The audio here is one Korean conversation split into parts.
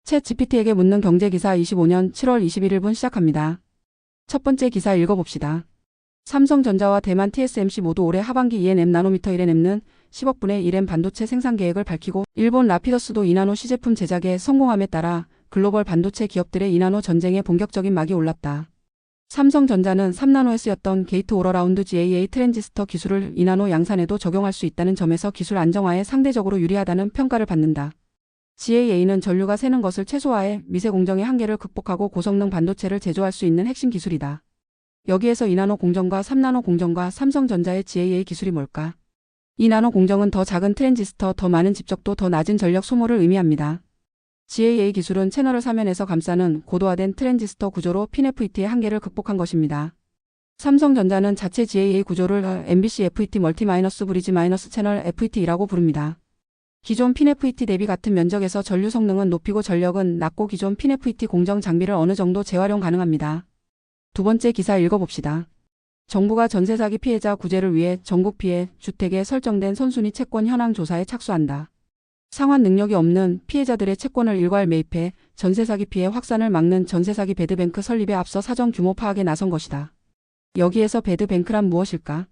챗 GPT에게 묻는 경제기사 25년 7월 21일분 시작합니다. 첫 번째 기사 읽어봅시다. 삼성전자와 대만 TSMC 모두 올해 하반기 2nm 나노미터 1nm는 10억분의 1M 반도체 생산 계획을 밝히고 일본 라피더스도 2나노 시제품 제작에 성공함에 따라 글로벌 반도체 기업들의 2나노 전쟁에 본격적인 막이 올랐다. 삼성전자는 3나노에 쓰였던 게이트 올어라운드 GAA 트랜지스터 기술을 2나노 양산에도 적용할 수 있다는 점에서 기술 안정화에 상대적으로 유리하다는 평가를 받는다. GAA는 전류가 새는 것을 최소화해 미세 공정의 한계를 극복하고 고성능 반도체를 제조할 수 있는 핵심 기술이다. 여기에서 2나노 공정과 3나노 공정과 삼성전자의 GAA 기술이 뭘까? 2나노 공정은 더 작은 트랜지스터, 더 많은 집적도, 더 낮은 전력 소모를 의미합니다. GAA 기술은 채널을 사면에서 감싸는 고도화된 트랜지스터 구조로 핀FET의 한계를 극복한 것입니다. 삼성전자는 자체 GAA 구조를 MBC FET 멀티 마이너스 브리지 마이너스 채널 FET이라고 부릅니다. 기존 핀FET 대비 같은 면적에서 전류 성능은 높이고 전력은 낮고 기존 핀FET 공정 장비를 어느 정도 재활용 가능합니다. 두 번째 기사 읽어봅시다. 정부가 전세 사기 피해자 구제를 위해 전국 피해 주택에 설정된 선순위 채권 현황 조사에 착수한다. 상환 능력이 없는 피해자들의 채권을 일괄 매입해 전세 사기 피해 확산을 막는 전세 사기 배드뱅크 설립에 앞서 사정 규모 파악에 나선 것이다. 여기에서 배드뱅크란 무엇일까?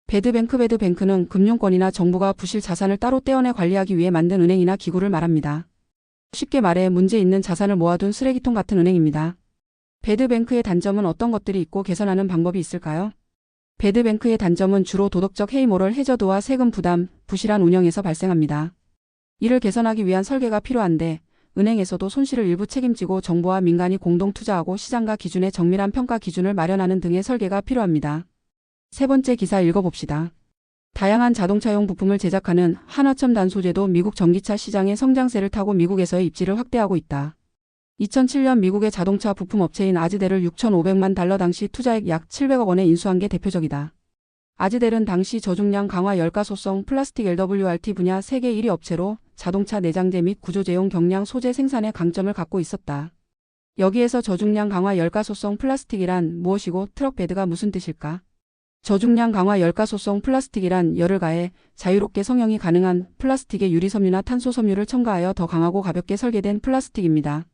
배드뱅크는 금융권이나 정부가 부실 자산을 따로 떼어내 관리하기 위해 만든 은행이나 기구를 말합니다. 쉽게 말해 문제 있는 자산을 모아둔 쓰레기통 같은 은행입니다. 배드뱅크의 단점은 어떤 것들이 있고 개선하는 방법이 있을까요? 배드뱅크의 단점은 주로 도덕적 해이 모럴 해저드와 세금 부담, 부실한 운영에서 발생합니다. 이를 개선하기 위한 설계가 필요한데 은행에서도 손실을 일부 책임지고 정부와 민간이 공동 투자하고 시장가 기준의 정밀한 평가 기준을 마련하는 등의 설계가 필요합니다. 세 번째 기사 읽어봅시다. 다양한 자동차용 부품을 제작하는 한화첨 단소재도 미국 전기차 시장의 성장세를 타고 미국에서의 입지를 확대하고 있다. 2007년 미국의 자동차 부품 업체인 아즈델을 6,500만 달러 당시 투자액 약 700억 원에 인수한 게 대표적이다. 아즈델은 당시 저중량 강화 열가소성 플라스틱 LWRT 분야 세계 1위 업체로 자동차 내장재 및 구조재용 경량 소재 생산의 강점을 갖고 있었다. 여기에서 저중량 강화 열가소성 플라스틱이란 무엇이고 트럭 베드가 무슨 뜻일까? 저중량 강화 열가소성 플라스틱이란 열을 가해 자유롭게 성형이 가능한 플라스틱의 유리섬유나 탄소섬유를 첨가하여 더 강하고 가볍게 설계된 플라스틱입니다.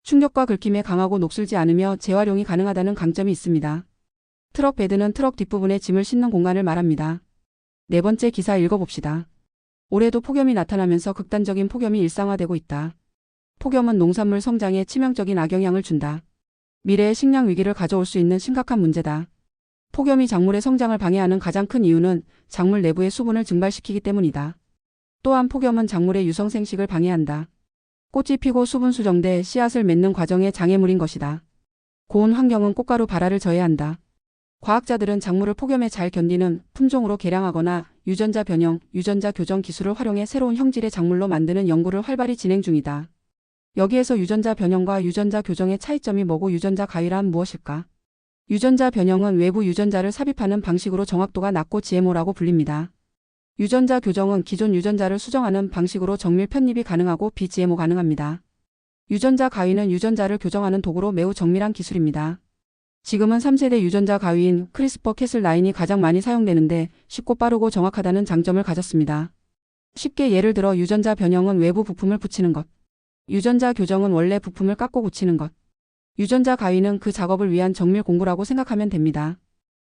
충격과 긁힘에 강하고 녹슬지 않으며 재활용이 가능하다는 강점이 있습니다. 트럭 베드는 트럭 뒷부분에 짐을 싣는 공간을 말합니다. 네 번째 기사 읽어봅시다. 올해도 폭염이 나타나면서 극단적인 폭염이 일상화되고 있다. 폭염은 농산물 성장에 치명적인 악영향을 준다. 미래의 식량 위기를 가져올 수 있는 심각한 문제다. 폭염이 작물의 성장을 방해하는 가장 큰 이유는 작물 내부의 수분을 증발시키기 때문이다. 또한 폭염은 작물의 유성생식을 방해한다. 꽃이 피고 수분 수정돼 씨앗을 맺는 과정의 장애물인 것이다. 고온 환경은 꽃가루 발화를 저해한다. 과학자들은 작물을 폭염에 잘 견디는 품종으로 개량하거나 유전자 변형, 유전자 교정 기술을 활용해 새로운 형질의 작물로 만드는 연구를 활발히 진행 중이다. 여기에서 유전자 변형과 유전자 교정의 차이점이 뭐고 유전자 가위란 무엇일까? 유전자 변형은 외부 유전자를 삽입하는 방식으로 정확도가 낮고 GMO라고 불립니다. 유전자 교정은 기존 유전자를 수정하는 방식으로 정밀 편입이 가능하고 비GMO 가능합니다. 유전자 가위는 유전자를 교정하는 도구로 매우 정밀한 기술입니다. 지금은 3세대 유전자 가위인 크리스퍼 캐슬9이 가장 많이 사용되는데 쉽고 빠르고 정확하다는 장점을 가졌습니다. 쉽게 예를 들어 유전자 변형은 외부 부품을 붙이는 것. 유전자 교정은 원래 부품을 깎고 고치는 것. 유전자 가위는 그 작업을 위한 정밀 공구라고 생각하면 됩니다.